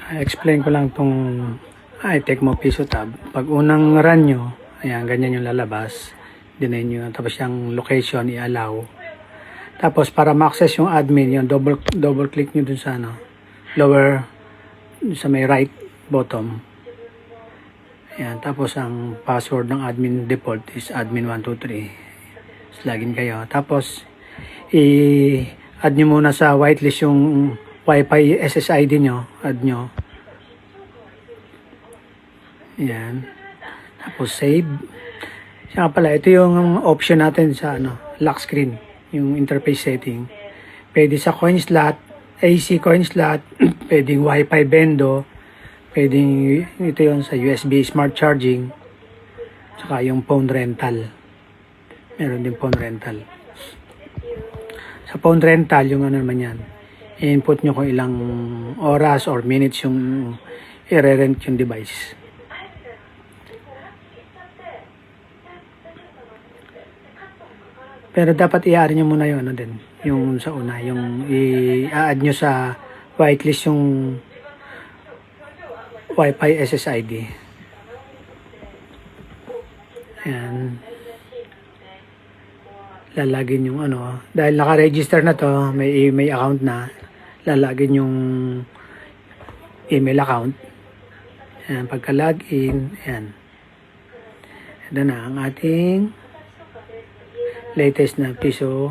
Explain ko lang itong iTecmo Piso Tab. Pag unang run nyo, ayan, ganyan yung lalabas. Dinayin nyo, tapos yung location, i-allow. Tapos para ma-access yung admin, yung double click nyo dun sa lower, sa may right bottom. Ayan, tapos ang password ng admin default is admin123. So, login kayo. Tapos, i-add nyo muna sa whitelist yung Wi-Fi SSID nyo. Add nyo. Ayan. Tapos, save. Siya pala, ito yung option natin sa lock screen. Yung interface setting. Pwede sa coin slot, AC coin slot, pwedeng Wi-Fi bendo, pwedeng ito yung sa USB smart charging, saka yung phone rental. Meron din phone rental. Sa phone rental, yung naman yan, i-input nyo kung ilang oras or minutes yung i-rent yung device. Pero dapat i-add nyo muna yun, din, yung sa una, yung i-add nyo sa whitelist yung Wi-Fi SSID. Ayan. Lalagin yung dahil naka-register na to, may account na, lalagin yung email account. Ayan, pagka-login, ayan. Ito na ang ating latest na piso